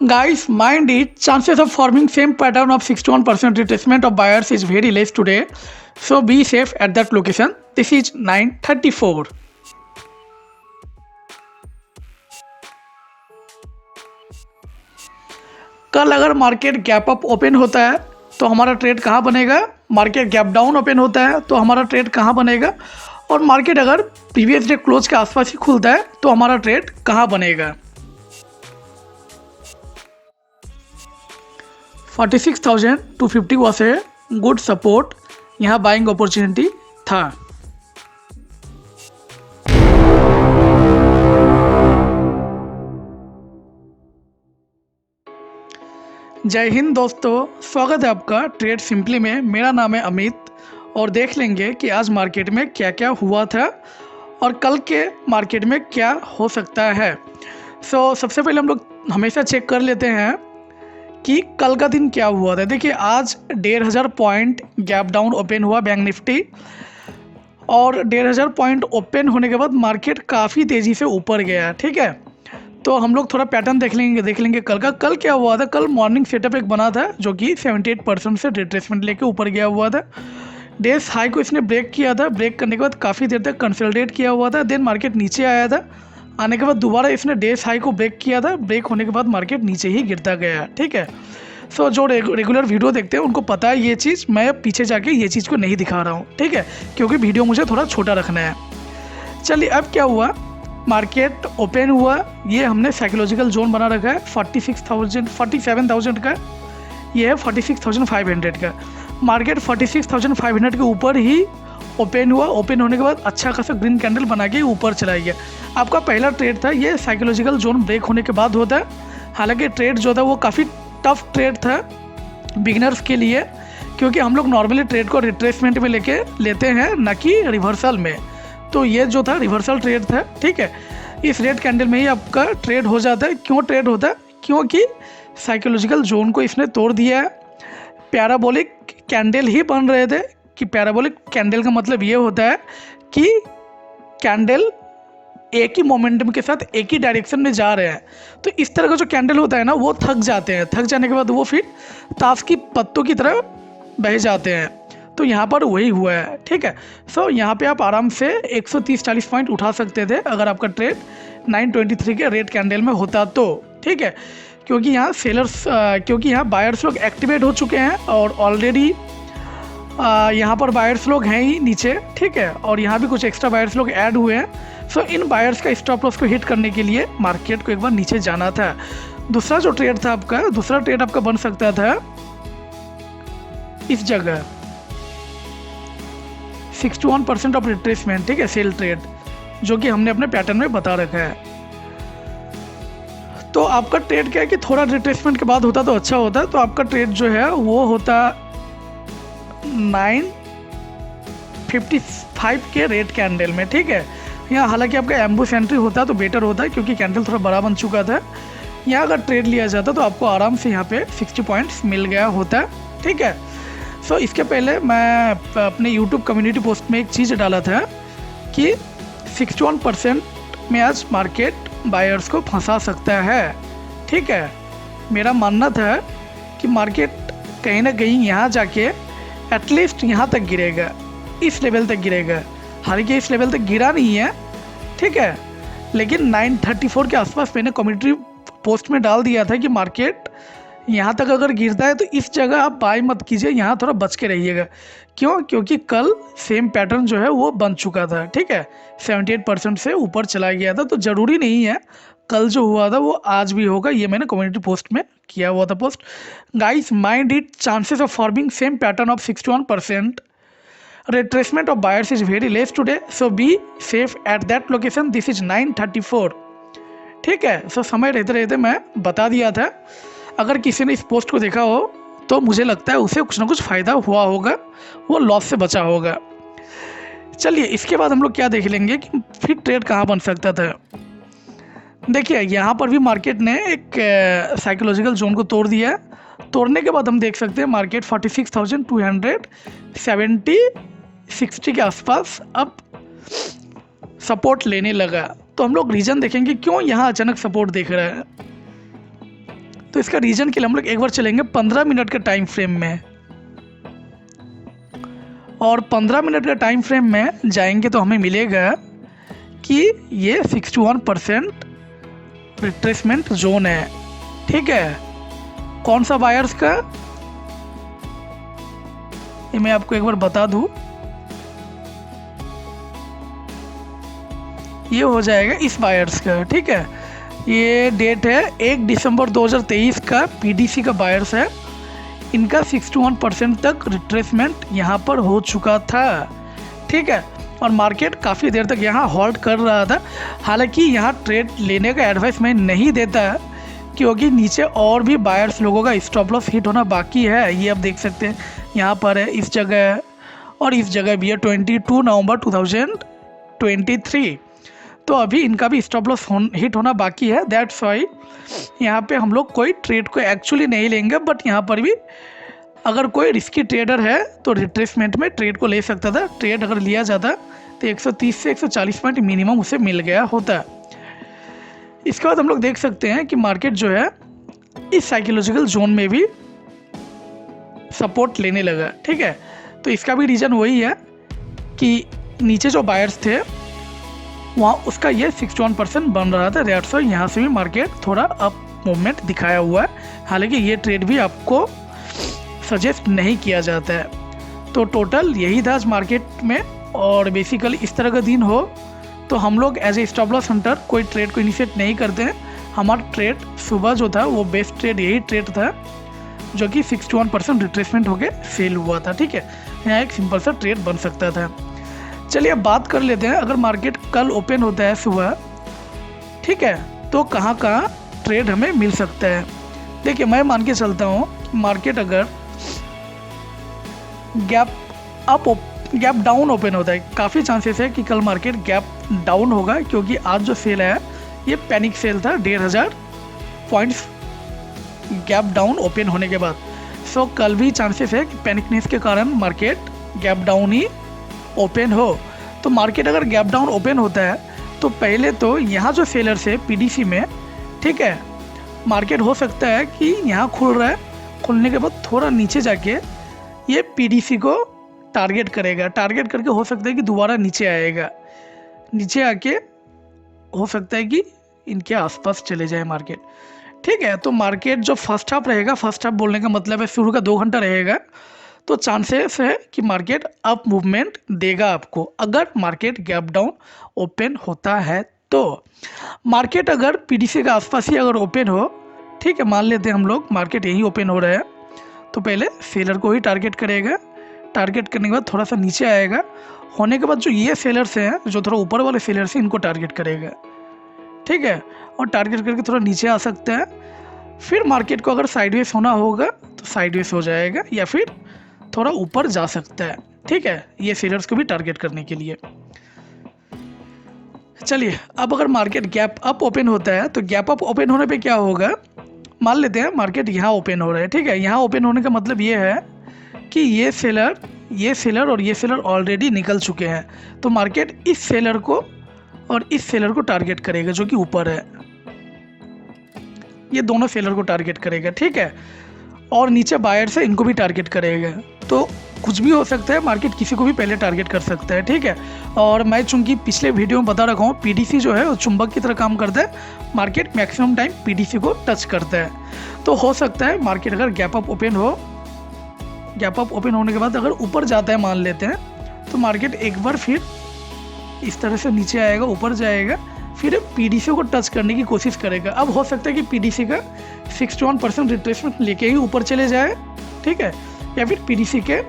Guys, mind it, chances of forming same pattern of 61% retracement of buyers is very less today. So be safe at that location. This is 934. कल अगर market gap up open होता है तो हमारा trade कहाँ बनेगा, market gap down open होता है तो हमारा ट्रेड कहाँ बनेगा, और मार्केट अगर प्रीवियस डे क्लोज के आसपास ही खुलता है तो हमारा ट्रेड कहाँ बनेगा। 46,250 was a good support, यहाँ बाइंग अपॉर्चुनिटी था। जय हिंद दोस्तों, स्वागत है आपका ट्रेड सिंपली में। मेरा नाम है अमित और देख लेंगे कि आज मार्केट में क्या क्या हुआ था और कल के मार्केट में क्या हो सकता है। सबसे पहले हम लोग हमेशा चेक कर लेते हैं कि कल का दिन क्या हुआ था। देखिए, आज 1,500 पॉइंट गैप डाउन ओपन हुआ बैंक निफ्टी, और 1,500 पॉइंट ओपन होने के बाद मार्केट काफ़ी तेज़ी से ऊपर गया। ठीक है, तो हम लोग थोड़ा पैटर्न देख लेंगे कल का। कल क्या हुआ था, कल मॉर्निंग सेटअप एक बना था जो कि 78% से रिट्रेसमेंट लेके ऊपर गया हुआ था। डेज हाई को इसने ब्रेक किया था, ब्रेक करने के बाद काफ़ी देर तक कंसोलिडेट किया हुआ था, देन मार्केट नीचे आया था। आने के बाद दोबारा इसने डेज हाई को ब्रेक किया था, ब्रेक होने के बाद मार्केट नीचे ही गिरता गया। ठीक है, जो रेगुलर वीडियो देखते हैं उनको पता है ये चीज़, मैं पीछे जाके ये चीज़ को नहीं दिखा रहा हूँ। ठीक है, क्योंकि वीडियो मुझे थोड़ा छोटा रखना है। चलिए, अब क्या हुआ, मार्केट ओपन हुआ, ये हमने साइकोलॉजिकल जोन बना रखा है 47,000 का, ये है 46,500 का। मार्केट 46,500 के ऊपर ही ओपन हुआ। ओपन होने के बाद अच्छा खासा ग्रीन कैंडल बना के ऊपर चला गया। आपका पहला ट्रेड था, ये साइकोलॉजिकल जोन ब्रेक होने के बाद होता है। हालांकि ट्रेड जो था वो काफ़ी टफ ट्रेड था बिगिनर्स के लिए, क्योंकि हम लोग नॉर्मली ट्रेड को रिट्रेसमेंट में लेते हैं, ना कि रिवर्सल में। तो ये जो था रिवर्सल ट्रेड था। ठीक है, इस रेड कैंडल में ही आपका ट्रेड हो जाता है। क्यों ट्रेड होता है, क्योंकि साइकोलॉजिकल जोन को इसने तोड़ दिया है। पैराबोलिक कैंडल ही बन रहे थे, कि पैराबोलिक कैंडल का मतलब ये होता है कि कैंडल एक ही मोमेंटम के साथ एक ही डायरेक्शन में जा रहे हैं। तो इस तरह का जो कैंडल होता है ना, वो थक जाते हैं, थक जाने के बाद वो फिर ताश की पत्तों की तरह बह जाते हैं। तो यहाँ पर वही हुआ है। ठीक है, यहाँ पे आप आराम से 130-40 पॉइंट उठा सकते थे अगर आपका ट्रेड 923 के रेड कैंडल में होता तो। ठीक है, क्योंकि यहाँ क्योंकि यहाँ बायर्स लोग एक्टिवेट हो चुके हैं और ऑलरेडी यहाँ पर बायर्स लोग हैं ही नीचे। ठीक है, और यहाँ भी कुछ एक्स्ट्रा बायर्स लोग ऐड हुए हैं। इन बायर्स का स्टॉप लॉस को हिट करने के लिए मार्केट को एक बार नीचे जाना था। दूसरा ट्रेड आपका बन सकता था इस जगह 61% ऑफ रिट्रेसमेंट। ठीक है, सेल ट्रेड, जो कि हमने अपने पैटर्न में बता रखा है। तो आपका ट्रेड क्या है कि थोड़ा रिट्रेसमेंट के बाद होता तो अच्छा होता। तो आपका ट्रेड जो है वो होता 955 के रेड कैंडल में। ठीक है, यहाँ हालांकि आपका एम्बुश एंट्री होता तो बेटर होता है, क्योंकि कैंडल थोड़ा बड़ा बन चुका था। यहाँ अगर ट्रेड लिया जाता तो आपको आराम से यहाँ पे 60 पॉइंट्स मिल गया होता। ठीक है, इसके पहले मैं अपने YouTube कम्युनिटी पोस्ट में एक चीज़ डाला था कि 61% में आज मार्केट बायर्स को फंसा सकता है। ठीक है, मेरा मानना था कि मार्केट कहीं ना कहीं यहाँ जाके एटलीस्ट यहाँ तक गिरेगा, इस लेवल तक गिरेगा। हालांकि इस लेवल तक गिरा नहीं है। ठीक है, लेकिन 934 के आसपास मैंने कम्युनिटी पोस्ट में डाल दिया था कि मार्केट यहाँ तक अगर गिरता है तो इस जगह आप बाय मत कीजिए, यहाँ थोड़ा बच के रहिएगा। क्यों, क्योंकि कल सेम पैटर्न जो है वो बन चुका था। ठीक है, 78% से ऊपर चला गया था। तो ज़रूरी नहीं है कल जो हुआ था वो आज भी होगा। ये मैंने कम्युनिटी पोस्ट में किया हुआ था post. Guys, mind it, chances of forming same pattern of 61%, retracement of buyers is very less today, so be safe at that location. This is 934. ठीक है, समय रहते रहते मैं बता दिया था। अगर किसी ने इस पोस्ट को देखा हो तो मुझे लगता है उसे कुछ ना कुछ फ़ायदा हुआ होगा, वो लॉस से बचा होगा। चलिए, इसके बाद हम लोग क्या देख लेंगे कि फिर ट्रेड कहाँ बन सकता था। देखिए, यहाँ पर भी मार्केट ने एक साइकोलॉजिकल जोन को तोड़ दिया। तोड़ने के बाद हम देख सकते हैं मार्केट 46,270-60 के आसपास अब सपोर्ट लेने लगा। तो हम लोग रीज़न देखेंगे क्यों यहाँ अचानक सपोर्ट देख रहा है। तो इसका रीजन के लिए हम लोग एक बार चलेंगे 15 मिनट के टाइम फ्रेम में, और 15 मिनट का टाइम फ्रेम में जाएंगे तो हमें मिलेगा कि ये 61% रिट्रेसमेंट जोन है। ठीक है, कौन सा बायर्स का, ये मैं आपको एक बार बता दूं, ये हो जाएगा इस बायर्स का। ठीक है, ये डेट है 1 दिसंबर 2023 का, पीडीसी का बायर्स है। इनका 61% तक रिट्रेसमेंट यहाँ पर हो चुका था। ठीक है, और मार्केट काफ़ी देर तक यहाँ होल्ड कर रहा था। हालांकि यहाँ ट्रेड लेने का एडवाइस मैं नहीं देता, क्योंकि नीचे और भी बायर्स लोगों का स्टॉप लॉस हिट होना बाकी है। ये आप देख सकते हैं यहाँ पर है, इस जगह और इस जगह भी है 22 नवंबर 2023। तो अभी इनका भी स्टॉप लॉस हिट होना बाकी है। दैट्स वाई यहाँ पे हम लोग कोई ट्रेड को एक्चुअली नहीं लेंगे, बट यहाँ पर भी अगर कोई रिस्की ट्रेडर है तो रिट्रेसमेंट में ट्रेड को ले सकता था। ट्रेड अगर लिया जाता तो 130 से 140 पॉइंट मिनिमम उसे मिल गया होता। इसके बाद हम लोग देख सकते हैं कि मार्केट जो है इस साइकोलॉजिकल जोन में भी सपोर्ट लेने लगा। ठीक है, तो इसका भी रीज़न वही है कि नीचे जो बायर्स थे वहाँ उसका ये 61% बन रहा था। दैट्स वाई यहाँ से भी मार्केट थोड़ा अप मूवमेंट दिखाया हुआ है। हालांकि ये ट्रेड भी आपको सजेस्ट नहीं किया जाता है। तो टोटल यही था आज मार्केट में। और बेसिकली इस तरह का दिन हो तो हम लोग as a stop loss hunter कोई ट्रेड को इनिशिएट नहीं करते हैं। हमारा ट्रेड सुबह जो था वो बेस्ट ट्रेड यही ट्रेड था जो कि 61% रिट्रेसमेंट होके फेल हुआ था। ठीक है, यहाँ एक सिंपल सा ट्रेड बन सकता था। चलिए अब बात कर लेते हैं, अगर मार्केट कल ओपन होता है सुबह, ठीक है, तो कहाँ कहाँ ट्रेड हमें मिल सकता है। देखिए मैं मान के चलता हूँ मार्केट अगर गैप डाउन ओपन होता है, काफ़ी चांसेस है कि कल मार्केट गैप डाउन होगा, क्योंकि आज जो सेल है ये पैनिक सेल था 1,500 पॉइंट्स गैप डाउन ओपन होने के बाद। सो कल भी चांसेस है कि पैनिकनेस के कारण मार्केट गैप डाउन ही ओपन हो। तो मार्केट अगर गैप डाउन ओपन होता है तो पहले तो यहाँ जो सेलर्स है पीडीसी में, ठीक है, मार्केट हो सकता है कि यहाँ खुल रहा है, खुलने के बाद थोड़ा नीचे जाके ये पीडीसी को टारगेट करेगा। टारगेट करके हो सकता है कि दोबारा नीचे आएगा, नीचे आके हो सकता है कि इनके आसपास चले जाए मार्केट। ठीक है, तो मार्केट जो फर्स्ट हाफ रहेगा, फर्स्ट हाफ बोलने का मतलब है शुरू का 2 घंटा रहेगा, तो चांसेस है कि मार्केट अप मूवमेंट देगा आपको अगर मार्केट गैप डाउन ओपन होता है। तो मार्केट अगर पीडीसी के आसपास ही अगर ओपन हो, ठीक है, मान लेते हैं हम लोग मार्केट यहीं ओपन हो रहा है, तो पहले सेलर को ही टारगेट करेगा। टारगेट करने के बाद थोड़ा सा नीचे आएगा, होने के बाद जो ये सेलर्स हैं, जो थोड़ा ऊपर वाले सेलर्स हैं, इनको टारगेट करेगा। ठीक है, और टारगेट करके थोड़ा नीचे आ सकता है। फिर मार्केट को अगर साइडवेज होना होगा तो साइडवेज हो जाएगा, या फिर थोड़ा ऊपर जा सकता है। ठीक है, ये सेलर्स को भी टारगेट करने के लिए। चलिए अब अगर मार्केट गैप अप ओपन होता है तो गैप अप ओपन होने पे क्या होगा, मान लेते हैं मार्केट यहाँ ओपन हो रहा है। ठीक है, यहाँ ओपन होने का मतलब ये है कि ये सेलर और ये सेलर ऑलरेडी निकल चुके हैं, तो मार्केट इस सेलर को और इस सेलर को टारगेट करेगा जो कि ऊपर है, ये दोनों सेलर को टारगेट करेगा। ठीक है, और नीचे बायर्स है, इनको भी टारगेट करेगा। तो कुछ भी हो सकता है, मार्केट किसी को भी पहले टारगेट कर सकता है। ठीक है, और मैं चूंकि पिछले वीडियो में बता रखा हूँ पीडीसी जो है वो चुंबक की तरह काम करता है, मार्केट मैक्सिमम टाइम पीडीसी को टच करता है। तो हो सकता है मार्केट अगर गैप अप ओपन हो, गैप अप ओपन होने के बाद अगर ऊपर जाता है मान लेते हैं, तो मार्केट एक बार फिर इस तरह से नीचे आएगा, ऊपर जाएगा, फिर पीडीसी को टच करने की कोशिश करेगा। अब हो सकता है कि पीडीसी का 61% रिट्रेसमेंट लेके ही ऊपर चले जाए, ठीक है, या फिर पीडीसी के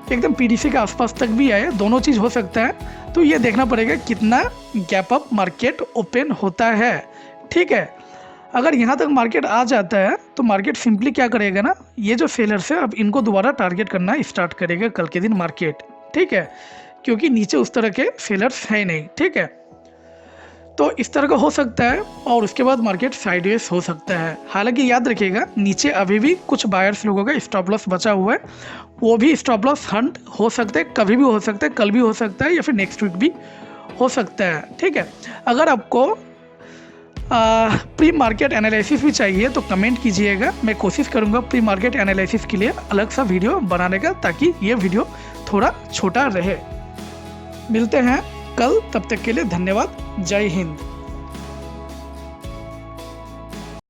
एकदम पीडीसी के आसपास तक भी आए, दोनों चीज़ हो सकता है। तो ये देखना पड़ेगा कितना गैप अप मार्केट ओपन होता है। ठीक है, अगर यहाँ तक मार्केट आ जाता है तो मार्केट सिंपली क्या करेगा ना, ये जो सेलर्स है अब इनको दोबारा टारगेट करना स्टार्ट करेगा कल के दिन मार्केट। ठीक है, क्योंकि नीचे उस तरह के सेलर्स है नहीं। ठीक है, तो इस तरह का हो सकता है, और उसके बाद मार्केट साइडवेज हो सकता है। हालांकि याद रखिएगा नीचे अभी भी कुछ बायर्स लोगों का स्टॉप लॉस बचा हुआ है, वो भी स्टॉप लॉस हंट हो सकते हैं, कभी भी हो सकता है, कल भी हो सकता है, या फिर नेक्स्ट वीक भी हो सकता है। ठीक है, अगर आपको प्री मार्केट एनालिसिस भी चाहिए तो कमेंट कीजिएगा। मैं कोशिश करूँगा प्री मार्केट एनालिसिस के लिए अलग सा वीडियो बनाने का, ताकि ये वीडियो थोड़ा छोटा रहे। मिलते हैं कल, तब तक के लिए धन्यवाद। जय हिंद।